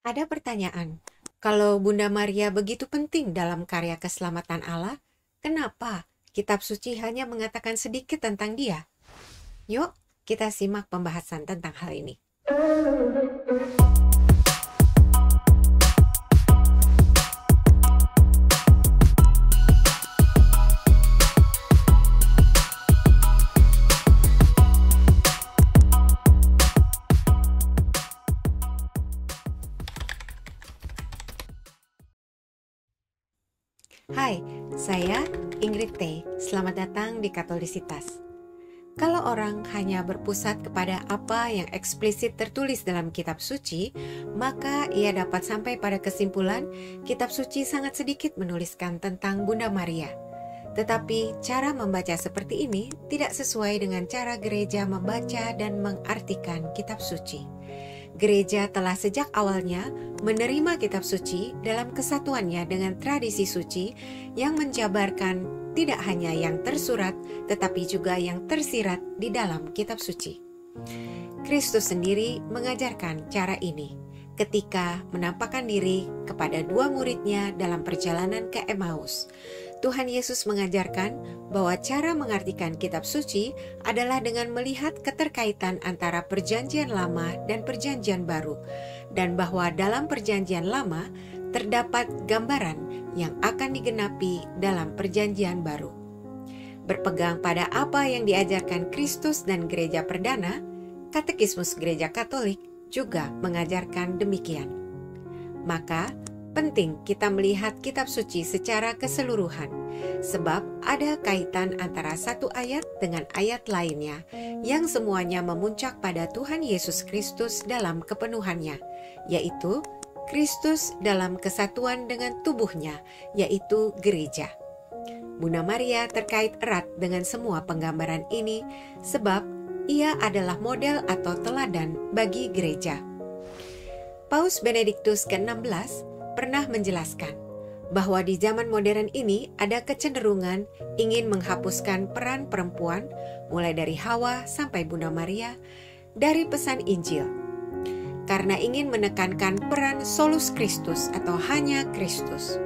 Ada pertanyaan, kalau Bunda Maria begitu penting dalam karya keselamatan Allah, kenapa kitab suci hanya mengatakan sedikit tentang dia? Yuk, kita simak pembahasan tentang hal ini. Hai, saya Ingrid T. Selamat datang di Katolisitas. Kalau orang hanya berpusat kepada apa yang eksplisit tertulis dalam kitab suci, maka ia dapat sampai pada kesimpulan kitab suci sangat sedikit menuliskan tentang Bunda Maria. Tetapi cara membaca seperti ini tidak sesuai dengan cara gereja membaca dan mengartikan kitab suci. Gereja telah sejak awalnya menerima kitab suci dalam kesatuannya dengan tradisi suci yang menjabarkan tidak hanya yang tersurat tetapi juga yang tersirat di dalam kitab suci. Kristus sendiri mengajarkan cara ini ketika menampakkan diri kepada dua muridnya dalam perjalanan ke Emmaus. Tuhan Yesus mengajarkan bahwa cara mengartikan kitab suci adalah dengan melihat keterkaitan antara perjanjian lama dan perjanjian baru, dan bahwa dalam perjanjian lama terdapat gambaran yang akan digenapi dalam perjanjian baru. Berpegang pada apa yang diajarkan Kristus dan gereja perdana, Katekismus Gereja Katolik juga mengajarkan demikian. Maka, penting kita melihat kitab suci secara keseluruhan, sebab ada kaitan antara satu ayat dengan ayat lainnya, yang semuanya memuncak pada Tuhan Yesus Kristus dalam kepenuhannya, yaitu Kristus dalam kesatuan dengan tubuhnya, yaitu gereja. Bunda Maria terkait erat dengan semua penggambaran ini, sebab ia adalah model atau teladan bagi gereja. Paus Benediktus ke-16 pernah menjelaskan bahwa di zaman modern ini ada kecenderungan ingin menghapuskan peran perempuan mulai dari Hawa sampai Bunda Maria dari pesan Injil karena ingin menekankan peran solus Christus atau hanya Kristus.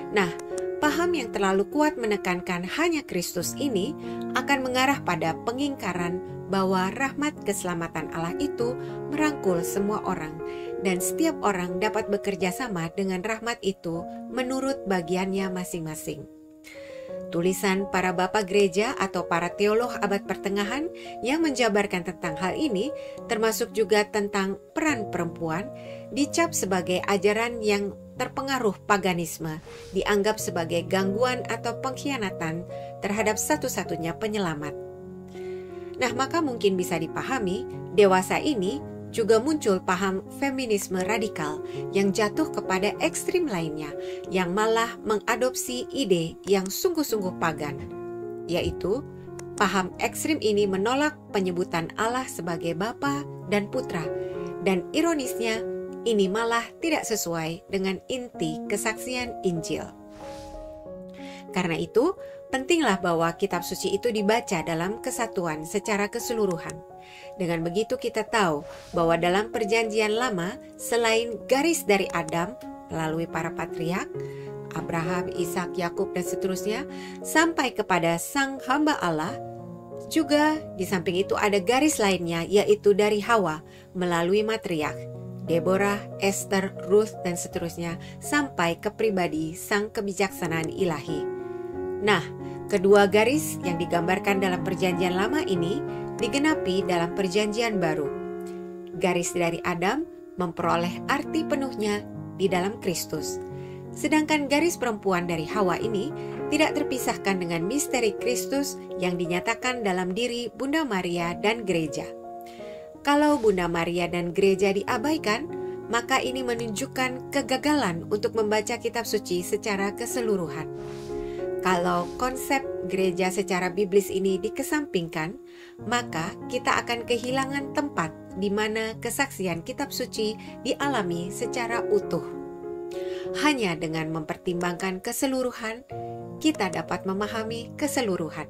Nah, paham yang terlalu kuat menekankan hanya Kristus ini akan mengarah pada pengingkaran bahwa rahmat keselamatan Allah itu merangkul semua orang dan setiap orang dapat bekerja sama dengan rahmat itu menurut bagiannya masing-masing. Tulisan para bapak gereja atau para teolog abad pertengahan yang menjabarkan tentang hal ini, termasuk juga tentang peran perempuan, dicap sebagai ajaran yang terpengaruh paganisme, dianggap sebagai gangguan atau pengkhianatan terhadap satu-satunya penyelamat. Nah, maka mungkin bisa dipahami, dewasa ini juga muncul paham feminisme radikal yang jatuh kepada ekstrim lainnya, yang malah mengadopsi ide yang sungguh-sungguh pagan, yaitu paham ekstrim ini menolak penyebutan Allah sebagai Bapa dan Putra, dan ironisnya ini malah tidak sesuai dengan inti kesaksian Injil. Karena itu, pentinglah bahwa kitab suci itu dibaca dalam kesatuan secara keseluruhan. Dengan begitu kita tahu bahwa dalam perjanjian lama, selain garis dari Adam melalui para patriark, Abraham, Ishak, Yakub, dan seterusnya, sampai kepada sang hamba Allah, juga di samping itu ada garis lainnya, yaitu dari Hawa melalui matriark, Deborah, Esther, Ruth, dan seterusnya, sampai ke pribadi sang kebijaksanaan ilahi. Nah, kedua garis yang digambarkan dalam perjanjian lama ini digenapi dalam perjanjian baru. Garis dari Adam memperoleh arti penuhnya di dalam Kristus. Sedangkan garis perempuan dari Hawa ini tidak terpisahkan dengan misteri Kristus yang dinyatakan dalam diri Bunda Maria dan gereja. Kalau Bunda Maria dan gereja diabaikan, maka ini menunjukkan kegagalan untuk membaca kitab suci secara keseluruhan. Kalau konsep gereja secara biblis ini dikesampingkan, maka kita akan kehilangan tempat di mana kesaksian kitab suci dialami secara utuh. Hanya dengan mempertimbangkan keseluruhan, kita dapat memahami keseluruhan.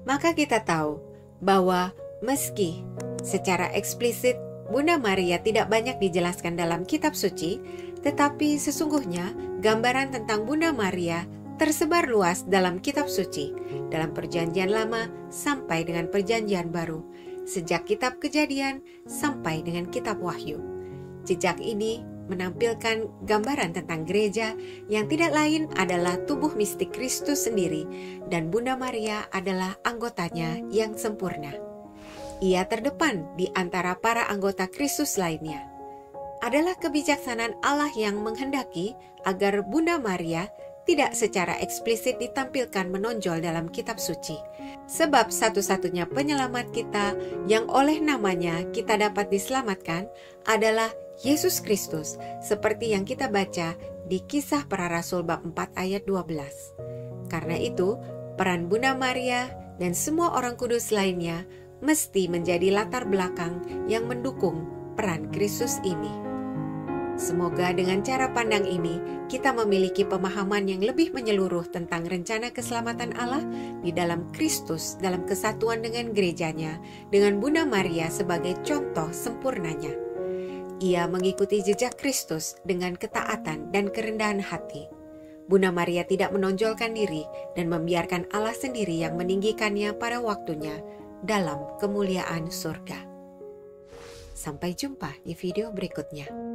Maka kita tahu bahwa meski secara eksplisit Bunda Maria tidak banyak dijelaskan dalam kitab suci, tetapi sesungguhnya gambaran tentang Bunda Maria tersebar luas dalam kitab suci, dalam Perjanjian Lama sampai dengan Perjanjian Baru, sejak kitab Kejadian sampai dengan kitab Wahyu. Jejak ini menampilkan gambaran tentang gereja yang tidak lain adalah tubuh mistik Kristus sendiri, dan Bunda Maria adalah anggotanya yang sempurna. Ia terdepan di antara para anggota Kristus lainnya. Adalah kebijaksanaan Allah yang menghendaki agar Bunda Maria tidak secara eksplisit ditampilkan menonjol dalam kitab suci. Sebab satu-satunya penyelamat kita yang oleh namanya kita dapat diselamatkan adalah Yesus Kristus, seperti yang kita baca di Kisah Para Rasul bab 4 ayat 12. Karena itu, peran Bunda Maria dan semua orang kudus lainnya mesti menjadi latar belakang yang mendukung peran Kristus ini. Semoga dengan cara pandang ini, kita memiliki pemahaman yang lebih menyeluruh tentang rencana keselamatan Allah di dalam Kristus dalam kesatuan dengan gerejanya, dengan Bunda Maria sebagai contoh sempurnanya. Ia mengikuti jejak Kristus dengan ketaatan dan kerendahan hati. Bunda Maria tidak menonjolkan diri dan membiarkan Allah sendiri yang meninggikannya pada waktunya dalam kemuliaan surga. Sampai jumpa di video berikutnya.